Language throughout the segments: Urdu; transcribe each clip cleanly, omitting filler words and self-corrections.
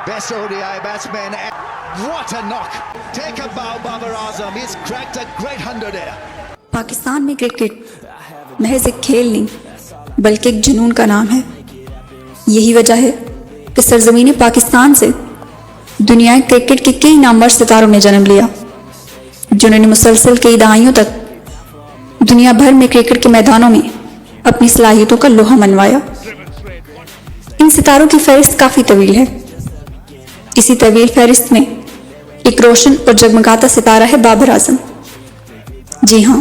Best ODI batsman. What a knock. Take a bow, Babar Azam. He's cracked a great 100 here. Pakistan میں کرکٹ محض ایک کھیل نہیں بلکہ ایک جنون کا نام ہے. یہی وجہ ہے کہ سرزمین پاکستان سے دنیا کرکٹ کے کئی نامور ستاروں نے جنم لیا، جنہوں نے مسلسل کئی دہائیوں تک دنیا بھر میں کرکٹ کے میدانوں میں اپنی صلاحیتوں کا لوہا منوایا. ان ستاروں کی فہرست کافی طویل ہے. اسی طویل فہرست میں ایک روشن اور جگمگاتا ستارہ ہے بابر اعظم. جی ہاں،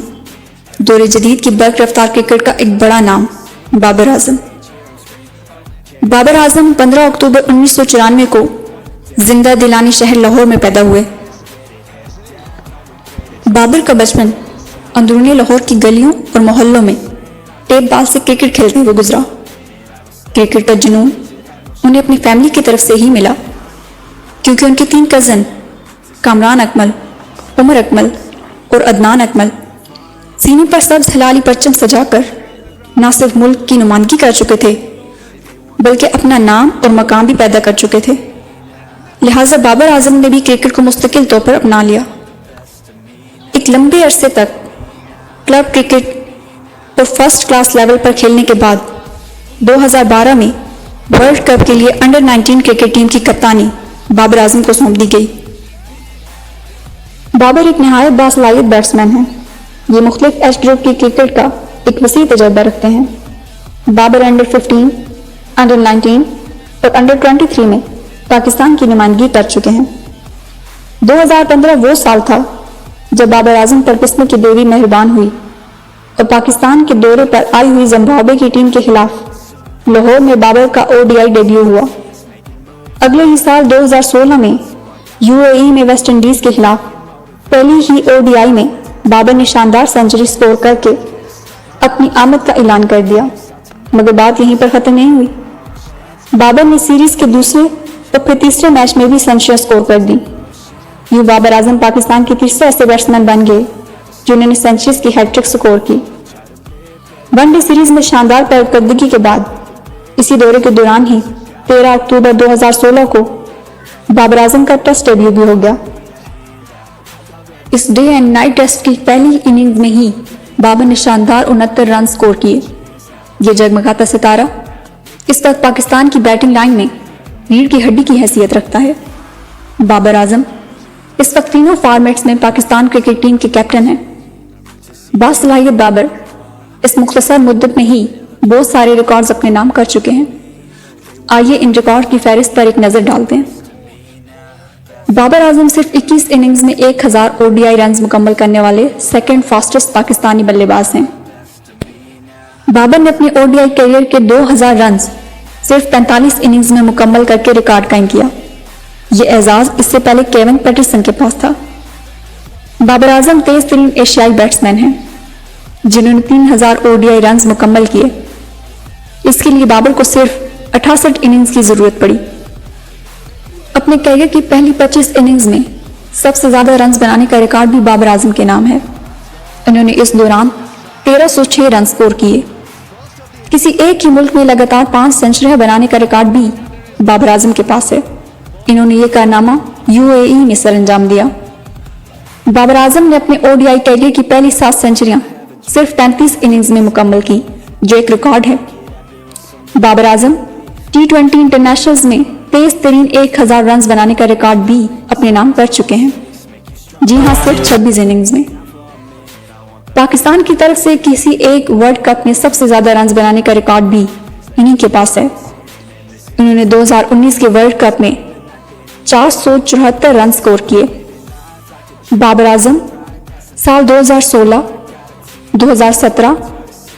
دور جدید کی برق رفتار کرکٹ کا ایک بڑا نام بابر اعظم. بابر اعظم 15 اکتوبر 1994 کو زندہ دلانی شہر لاہور میں پیدا ہوئے. بابر کا بچپن اندرونی لاہور کی گلیوں اور محلوں میں ٹیپ بال سے کرکٹ کھیلتے ہوئے گزرا. کرکٹ کا جنون انہیں اپنی فیملی کی طرف سے ہی ملا، کیونکہ ان کے 3 کزن کامران اکمل، عمر اکمل اور عدنان اکمل سینے پر سبز ہلالی پرچم سجا کر نہ صرف ملک کی نمائندگی کر چکے تھے بلکہ اپنا نام اور مقام بھی پیدا کر چکے تھے. لہٰذا بابر اعظم نے بھی کرکٹ کو مستقل طور پر اپنا لیا. ایک لمبے عرصے تک کلب کرکٹ اور فرسٹ کلاس لیول پر کھیلنے کے بعد 2012 میں ورلڈ کپ کے لیے انڈر 19 کرکٹ ٹیم کی کپتانی بابر اعظم کو سونپ دی گئی. بابر ایک نہایت باصلاحیت بیٹسمین ہیں. یہ مختلف ایج گروپ کی کرکٹ کا ایک وسیع تجربہ رکھتے ہیں. بابر انڈر 15، انڈر 19 اور انڈر 23 میں پاکستان کی نمائندگی کر چکے ہیں. 2015 وہ سال تھا جب بابر اعظم پر قسمت کی دیوی مہربان ہوئی اور پاکستان کے دورے پر آئی ہوئی زمبابوے کی ٹیم کے خلاف لاہور میں بابر کا ODI ڈیبیو ہوا. اگلے ہی سال 2016 میں UAE میں ویسٹ انڈیز کے خلاف پہلی ہی ODI میں بابر نے شاندار سنچری سکور کر کے اپنی آمد کا اعلان کر دیا. مگر بات یہیں پر ختم نہیں ہوئی. بابر نے سیریز کے دوسرے اور پھر تیسرے میچ میں بھی سنچریاں سکور کر دی. یوں بابر اعظم پاکستان کے تیسرے ایسے بیٹسمین بن گئے جنہوں نے سینچریز کی ہیٹ ٹرک سکور کی. ون ڈے سیریز میں شاندار کارکردگی کے بعد اسی دورے کے دوران ہی 13 اکتوبر 2016 کو بابر اعظم کا ٹیسٹ ڈیبیو بھی ہو گیا. اس ڈے اینڈ نائٹ ٹیسٹ کی پہلی اننگز میں ہی بابر نے شاندار 69 رن سکور کیے. یہ جگمگاتا ستارہ اس وقت پاکستان کی بیٹنگ لائن میں ریڑھ کی ہڈی کی حیثیت رکھتا ہے. بابر اعظم اس وقت تینوں فارمیٹس میں پاکستان کرکٹ ٹیم کے کیپٹن ہیں. باصلاحیت بابر اس مختصر مدت میں ہی بہت سارے ریکارڈز اپنے نام کر چکے ہیں. آئیے ان ریکارڈ کی فہرست پر ایک نظر ڈالتے ہیں. بابر اعظم صرف 21 اننگز میں 1000 ODI رنز مکمل کرنے والے سیکنڈ فاسٹسٹ پاکستانی بلے باز ہیں. بابر نے اپنے ODI کیریئر کے 2000 رنز صرف 45 اننگز میں مکمل کر کے ریکارڈ قائم کیا. یہ اعزاز اس سے پہلے کیون پیٹرسن کے پاس تھا. بابر اعظم تیز ترین ایشیائی بیٹسمین ہیں جنہوں نے 3000 ODI رنز مکمل کیے. اس کے لیے بابر کو صرف 68 اننگز کی ضرورت پڑی. اپنے کیریئر کی پہلی 25 اننگز میں سب سے زیادہ رنز بنانے کا ریکارڈ بھی بابر اعظم کے نام ہے. انہوں نے اس دوران 1306 رن سکور کیے. کسی ایک ہی ملک میں لگاتار 5 سینچریاں بنانے کا ریکارڈ بھی بابر اعظم کے پاس ہے. انہوں نے یہ کارنامہ UAE میں سر انجام دیا. بابر اعظم نے اپنے ODI کیریئر کی پہلی 7 سینچریاں صرف 35 اننگز میں مکمل کی، جو ایک ریکارڈ ہے. بابر اعظم T20 انٹرنیشنلز میں تیز ترین 1000 رنز بنانے کا ریکارڈ بھی اپنے نام کر چکے ہیں. جی ہاں، صرف 26 اننگز میں. پاکستان کی طرف سے کسی ایک ورلڈ کپ میں سب سے زیادہ رنز بنانے کا ریکارڈ بھی انہی کے پاس ہے. انہوں نے 2019 کے ورلڈ کپ میں 474 رن سکور کیے. بابر اعظم سال 2016، 2017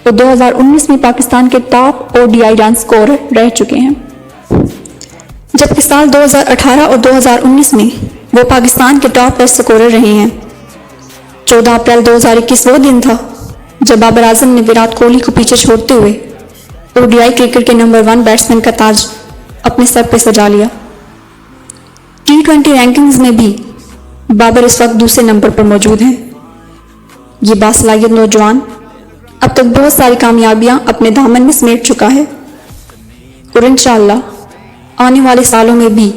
اور 2019 میں پاکستان کے ٹاپ ODI رن سکورر رہ چکے ہیں، جبکہ سال 2018 اور 2019 میں وہ پاکستان کے ٹاپ ٹیسٹ سکورر رہے ہیں. 14 اپریل 2021 وہ دن تھا جب بابر اعظم نے وراٹ کوہلی کو پیچھے چھوڑتے ہوئے ODI کرکٹ کے نمبر 1 بیٹسمین کا تاج اپنے سر پہ سجا لیا. T20 رینکنگز میں بھی بابر اس وقت دوسرے نمبر پر موجود ہیں. یہ باصلاحیت نوجوان اب تک بہت ساری کامیابیاں اپنے دامن میں سمیٹ چکا ہے اور انشاءاللہ آنے والے سالوں میں بھی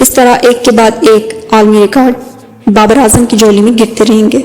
اس طرح ایک کے بعد ایک عالمی ریکارڈ بابر اعظم کی جولی میں گرتے رہیں گے.